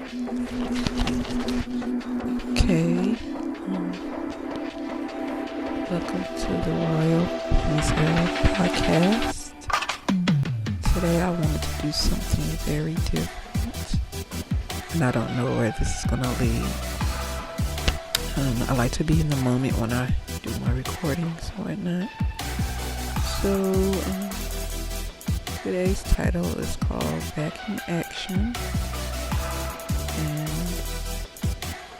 Okay. Welcome to the Royal Penzel podcast. Today I wanted to do something very different, and I don't know where this is going to lead. I like to be in the moment when I do my recordings and whatnot. So, today's title is called Back in Action, and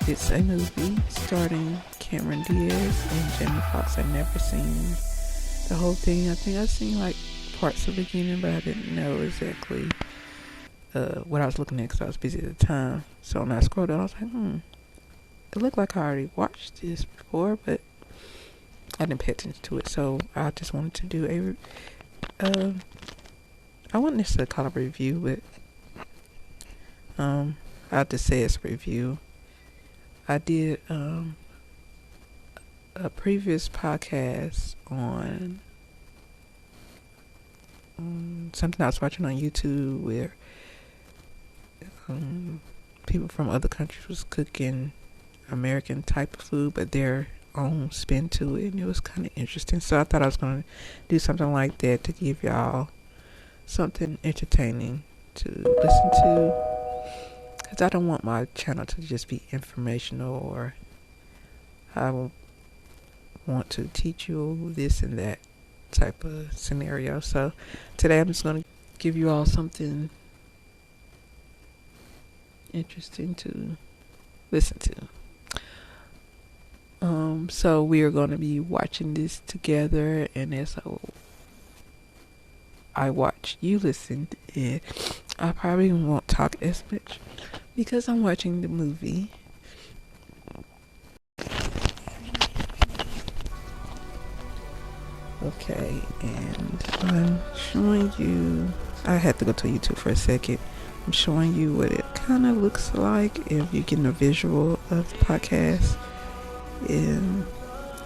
it's a movie starring Cameron Diaz and Jamie Foxx. I've never seen the whole thing. I think I've seen like parts of the beginning, but I didn't know exactly what I was looking at because I was busy at the time. So when I scrolled down, I was like, it looked like I already watched this before, but I didn't pay attention to it. So I just wanted to do I wouldn't necessarily call it a review, but I'll just say it's a review. I did a previous podcast on something I was watching on YouTube where people from other countries was cooking American type of food, but their own spin to it, and it was kind of interesting. So I thought I was going to do something like that to give y'all something entertaining to listen to, because I don't want my channel to just be informational, or I want to teach you this and that type of scenario. So today I'm just going to give you all something interesting to listen to. So we are going to be watching this together, and as I watch, you listen, and I probably won't talk as much because I'm watching the movie. Okay, and I'm showing you, I had to go to YouTube for a second. I'm showing you what it kind of looks like if you're getting a visual of the podcast. And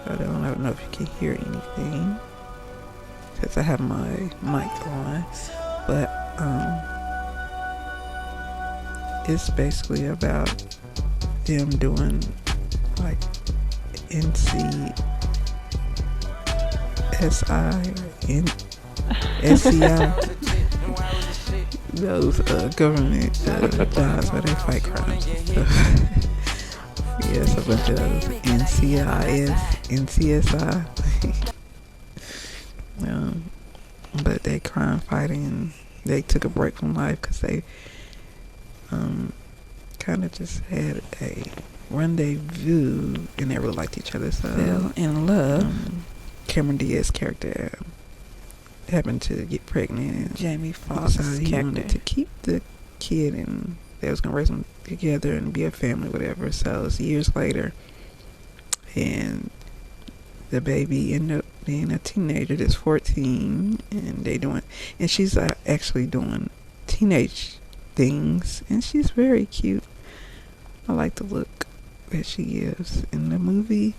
I don't know if you can hear anything because I have my mic on, but it's basically about them doing like NCSI or SCI, those government jobs where they fight crimes. Yes, a bunch of NCSI. But they crime fighting. They took a break from life because they kind of just had a rendezvous, and they really liked each other. So fell in love. Cameron Diaz's character happened to get pregnant, and Jamie Foxx's he wanted to keep the kid, and they was gonna raise them together and be a family, whatever. So it's years later, and the baby ended up being a teenager that's 14, and she's actually doing teenage things, and she's very cute. I like the look that she gives in the movie.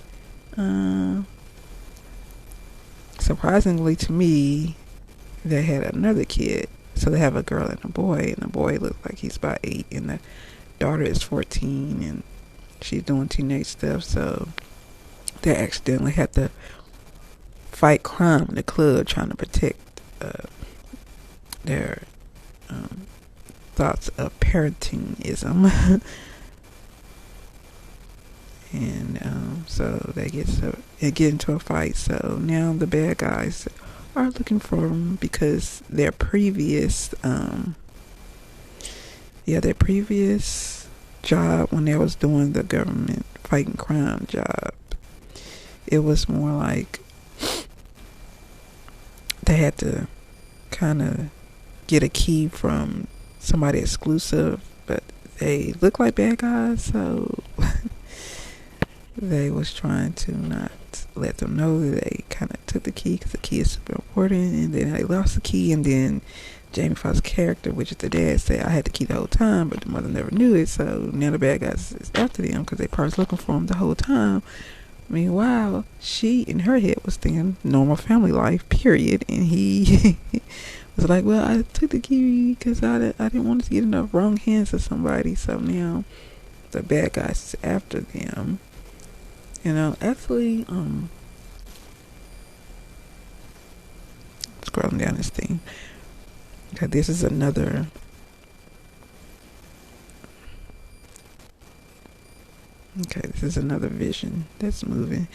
Surprisingly to me, they had another kid. So they have a girl and a boy looks like he's about 8, and the daughter is 14, and she's doing teenage stuff. So they accidentally had to fight crime in the club, trying to protect their thoughts of parentingism. And so they get into a fight. So now the bad guys are looking for them because their previous job, when they was doing the government fighting crime job, it was more like they had to kind of get a key from somebody exclusive, but they look like bad guys, so they was trying to not let them know that they kind of took the key, because the key is super important, and then they lost the key, and then Jamie Foxx's character, which is the dad, said I had the key the whole time, but the mother never knew it. So now the bad guys is after them because they probably was looking for him the whole time. Meanwhile, she in her head was thinking normal family life, period, and he It's like, well, I took the key because I didn't want it to get in the wrong hands of somebody. So now the bad guys after them. Actually, scrolling down this thing. Okay, this is another. Okay, this is another vision that's moving.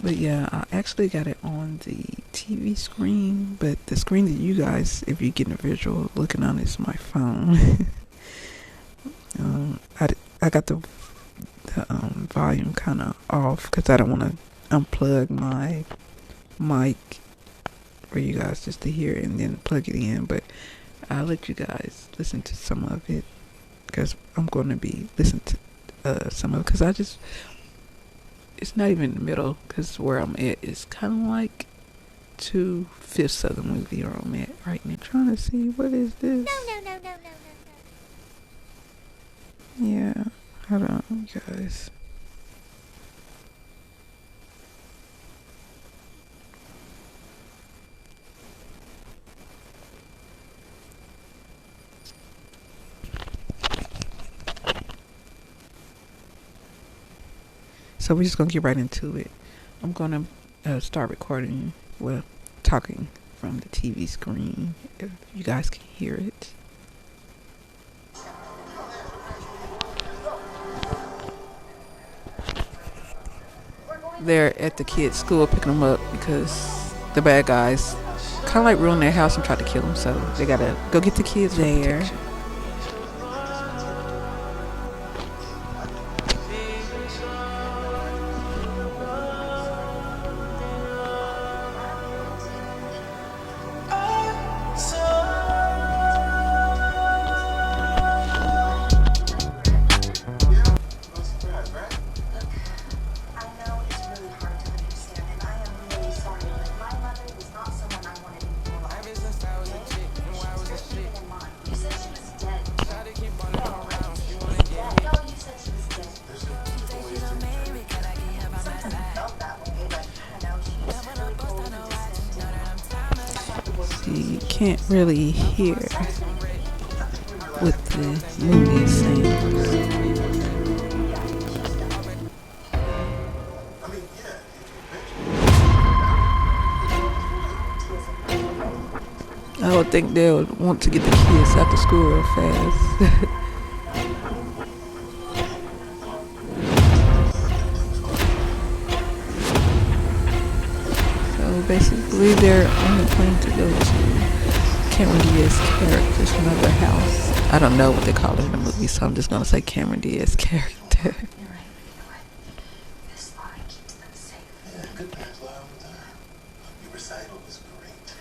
But yeah, I actually got it on the TV screen, but the screen that you guys, if you're getting a visual looking on, is my phone. I got the volume kind of off because I don't want to unplug my mic for you guys just to hear it and then plug it in. But I'll let you guys listen to some of it because I'm going to be listening to some of it because it's not even in the middle because where I'm at is kind of like 2/5 of the movie where I'm at right now. Trying to see what is this. No. Yeah, hold on, guys. So we're just gonna get right into it. I'm gonna start recording, well, talking from the TV screen if you guys can hear it. They're at the kids' school picking them up because the bad guys kind of like ruined their house and tried to kill them, so they gotta go get the kids there. You can't really hear what the movie is saying. I would think they would want to get the kids out of school real fast. So basically they're on the plane to go to Cameron Diaz's character's another house. I don't know what they call it in the movie, so I'm just going to say Cameron Diaz's character. You're right. This line keeps them safe. Yeah, good man's loud with her. Your recital was great.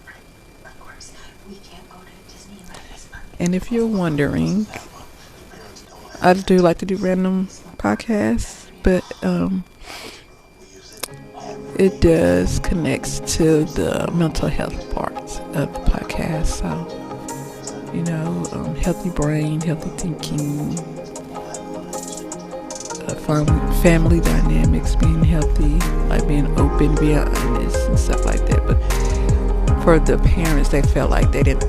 Right, of course. We can't go to Disneyland this month. And if you're wondering, I do like to do random podcasts, but it does connects to the mental health parts of the podcast. So, healthy brain, healthy thinking, family dynamics, being healthy, like being open, being honest, and stuff like that. But for the parents, they felt like they didn't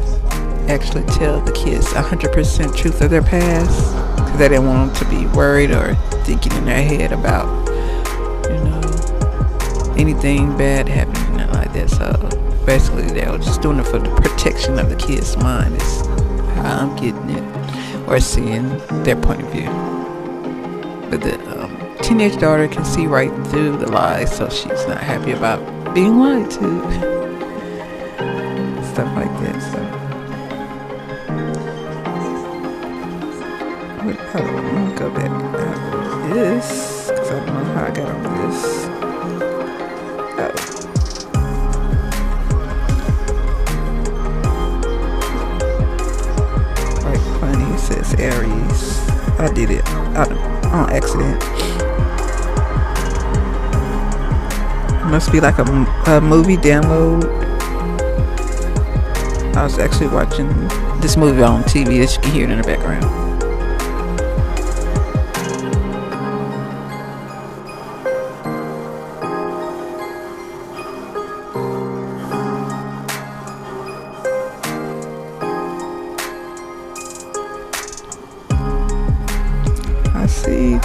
actually tell the kids 100% truth of their past because they didn't want them to be worried or thinking in their head about, anything bad happening like that. So basically, they were just doing it for the protection of the kids' mind. Is how I'm getting it or seeing their point of view. But the teenage daughter can see right through the lies, so she's not happy about being lied to. Stuff like that. So let me go back out of this because I don't know how I got on this. Like funny, it says Aries. I did it on accident. Must be like a movie download. I was actually watching this movie on TV that you can hear it in the background.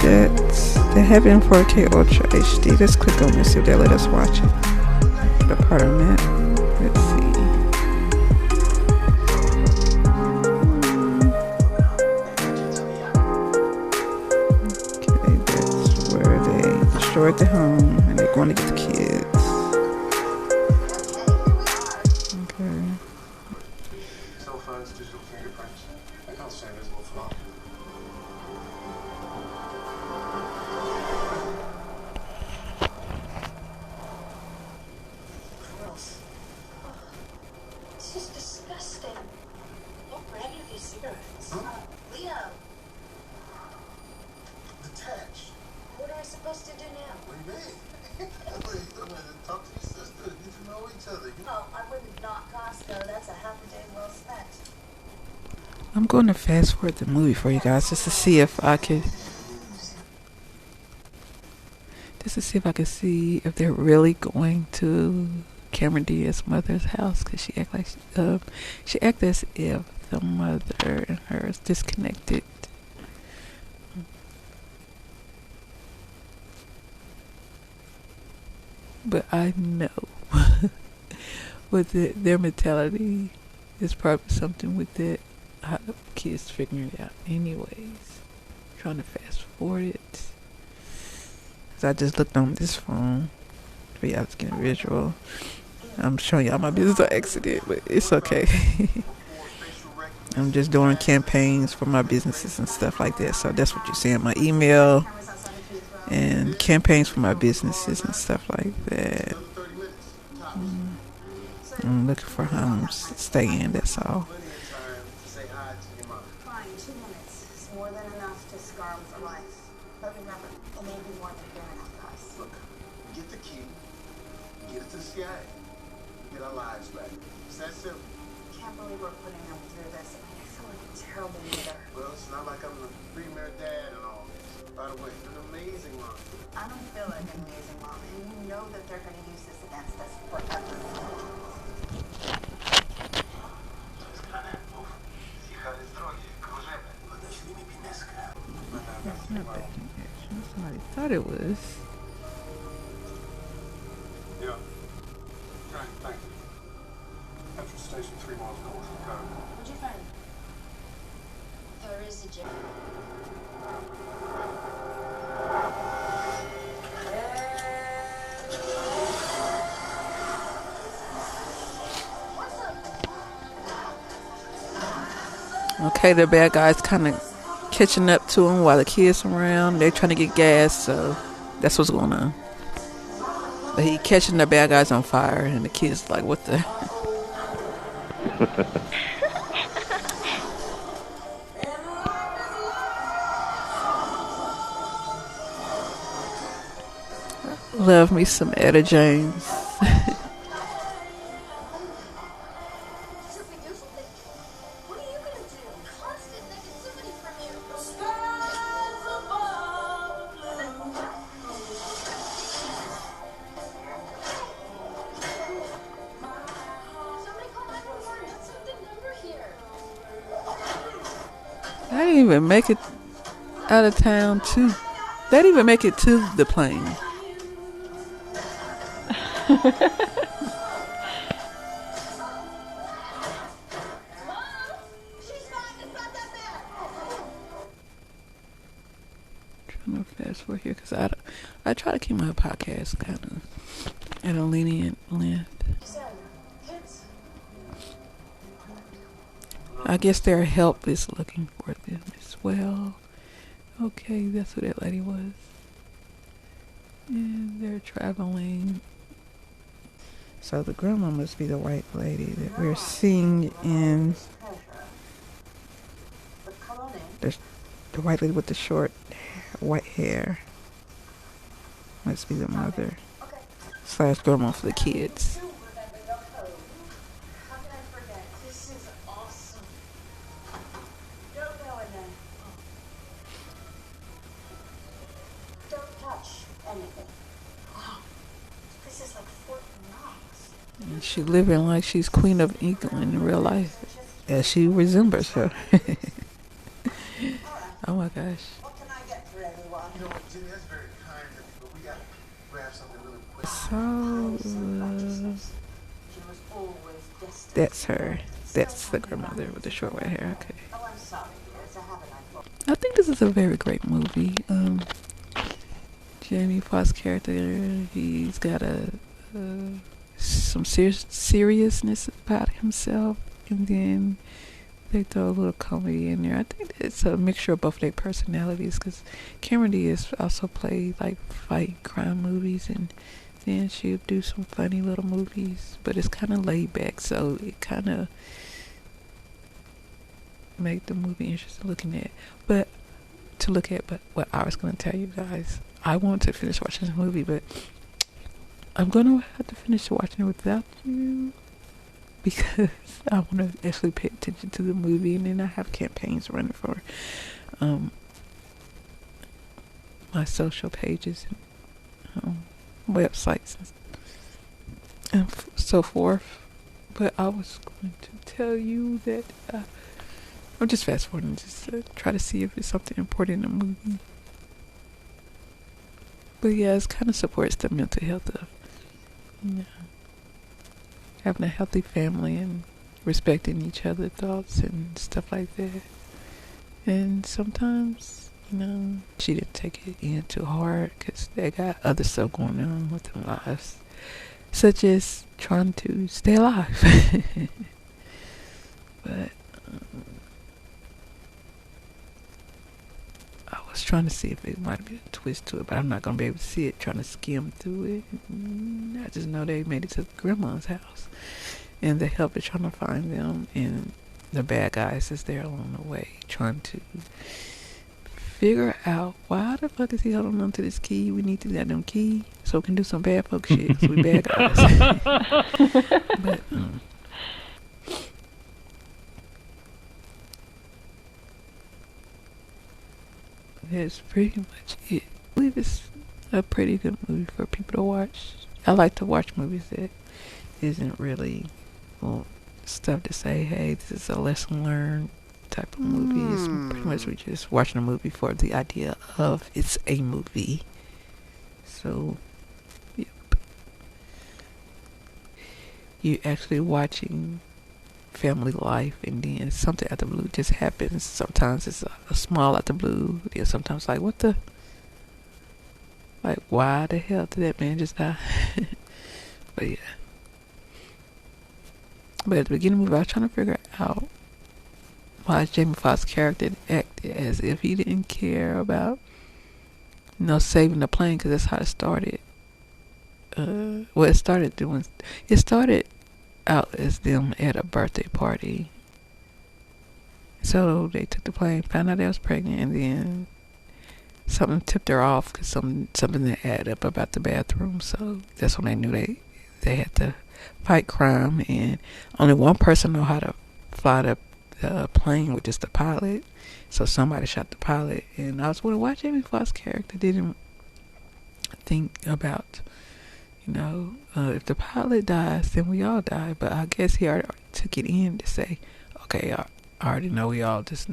that. They have it in 4K Ultra HD. Let's click on this, see if they let us watch it. The part I'm at. Let's see. Okay, that's where they destroyed the home and they're going to get the kids. Okay. Cell phones, digital fingerprints. I can't say invisible flaw. Gross. Oh, this is disgusting. What brand are these cigarettes? Leo, Detached. what am I supposed to do now? What do you mean? I thought you wanted to talk to your sister, get to know each other. Oh, I wouldn't knock Costco. That's a half a day well spent. I'm going to fast forward the movie for you guys just to see if I could see if they're really going to Cameron Diaz's mother's house, because she act like she act as if the mother and her is disconnected. But I know with their mentality, there's probably something with that. How the kids figuring it out anyways. Trying to fast forward it. Cause I just looked on this phone for y'all to get a visual. I'm showing y'all my business on accident, but it's okay. I'm just doing campaigns for my businesses and stuff like that. So that's what you see in my email. And campaigns for my businesses and stuff like that. I'm looking for homes to stay in, that's all. Fine, 2 minutes. It's more than enough to scar him for life. But remember, it may be more than fair enough, guys. Look, get the key, get it to the CIA, get our lives back. It's that simple. Can't believe we're putting them through this. I feel like a terrible leader. Well, it's not like I'm the premier dad and all this. By the way, you're an amazing mom. I don't feel like an amazing mom, and you know that they're going to use this against us forever. That's not back in action. Somebody thought it was. Yeah. Right, thank you. Petrol station 3 miles north of the code. What'd you find? There is a gym. Okay, the bad guys kind of catching up to him while the kids around. They're trying to get gas, so that's what's going on. But he catching the bad guys on fire, and the kids like, what the? Love me some Etta James. What are you going to do? Constant negativity from you. Somebody call 911. That's the number here. I didn't even make it out of town too. They didn't even make it to the plane. Mom, she's fine. It's not that bad. Trying to fast forward here because I try to keep my podcast kind of at a lenient length. Kids. I guess their help is looking for them as well. Okay, that's who that lady was. And they're traveling. So the grandma must be the white lady that we're seeing in But come on in. the white lady with the short white hair. Must be the mother Okay. / grandma for the kids. You remember the code. How can I forget? This is awesome. Don't go in there. Don't touch anything. Wow. This is like Fort Knox. And she living like she's Queen of England in real life, as she resembles her. Oh my gosh. What can I get for everyone? You know what, Jimmy, that's very kind of you, but we gotta grab something really quick. So that's her. That's the grandmother with the short white hair. Okay. I think this is a very great movie. Jamie Foxx's character, he's got some seriousness about himself, and then they throw a little comedy in there. I think it's a mixture of both their personalities, because Cameron Diaz also played like fight crime movies, and then she'll do some funny little movies, but it's kind of laid back, so it kind of make the movie interesting but what I was going to tell you guys, I want to finish watching this movie, but I'm going to have to finish watching it without you, because I want to actually pay attention to the movie, and then I have campaigns running for my social pages and websites and so forth. But I was going to tell you that I'm just fast forwarding just to try to see if it's something important in the movie. But yeah, it kind of supports the mental health of, having a healthy family and respecting each other's thoughts and stuff like that. And sometimes, she didn't take it in too hard, because they got other stuff going on with their lives, such as trying to stay alive. But I was trying to see if it might be a twist to it, but I'm not going to be able to see it, trying to skim through it. I just know they made it to grandma's house, and the help is trying to find them, and the bad guys is there along the way trying to figure out why the fuck is he holding on to this key. We need to get them key so we can do some bad folk shit, 'cause we bad guys. But that's pretty much it. I believe it's a pretty good movie for people to watch. I like to watch movies that isn't really stuff to say, hey, this is a lesson learned type of movie. It's pretty much we just watching a movie for the idea of it's a movie. So, yep. You're actually watching family life, and then something out the blue just happens. Sometimes it's a small out the blue, then sometimes like, what the, like, why the hell did that man just die? But yeah, but at the beginning of the movie I was trying to figure out why Jamie Foxx's character acted as if he didn't care about saving the plane, because that's how it started. It started out as them at a birthday party. So they took the plane, found out they was pregnant, and then something tipped her off, because something that added up about the bathroom. So that's when they knew they had to fight crime, and only one person know how to fly the plane, which is the pilot. So somebody shot the pilot, and I was wondering why Jamie Foxx's character didn't think about, if the pilot dies, then we all die. But I guess he already took it in to say, okay, I already know we just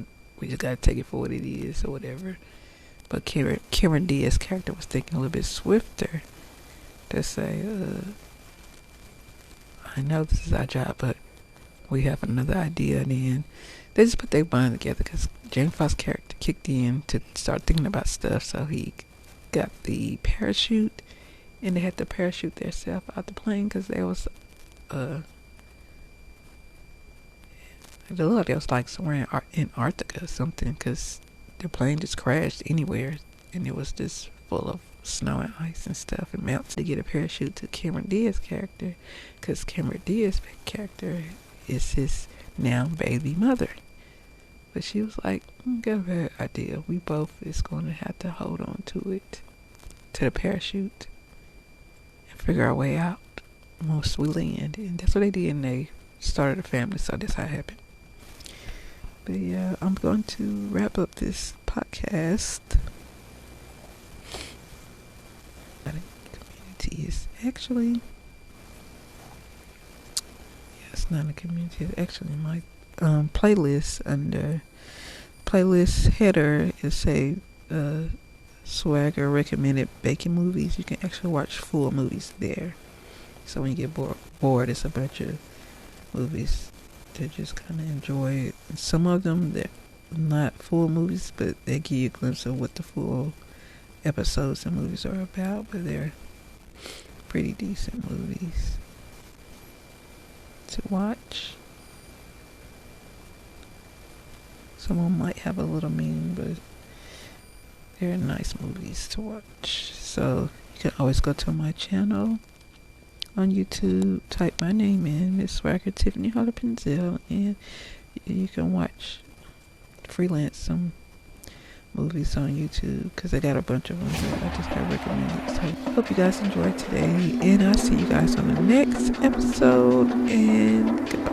gotta take it for what it is, or whatever. But Cameron Diaz's character was thinking a little bit swifter to say, I know this is our job, but we have another idea. And then they just put their bond together, because Jamie Foxx's character kicked in to start thinking about stuff, so he got the parachute, and they had to parachute themselves out the plane, because there was it looked like it was like somewhere in Antarctica or something, because the plane just crashed anywhere, and it was just full of snow and ice and stuff and melts. To get a parachute to Cameron Diaz's character, because Cameron Diaz's character is his now baby mother. But she was like, got a better idea. We both is going to have to hold on to it, to the parachute, and figure our way out once we land. And that's what they did, and they started a family, so that's how it happened. But yeah, I'm going to wrap up this podcast. Community is actually, it's not a community, it's actually my playlist. Under playlist header is a Swagger recommended baking movies. You can actually watch full movies there. So when you get bored, it's a bunch of movies to just kind of enjoy. Some of them, they're not full movies, but they give you a glimpse of what the full episodes and movies are about. But they're pretty decent movies to watch. Some of them might have a little meaning, but they're nice movies to watch. So you can always go to my channel on YouTube, type my name in, Miss Swagger Tiffany Holler Penzel, and you can watch freelance some movies on YouTube, because I got a bunch of them that I just got recommended. So hope you guys enjoyed today, and I'll see you guys on the next episode, and goodbye.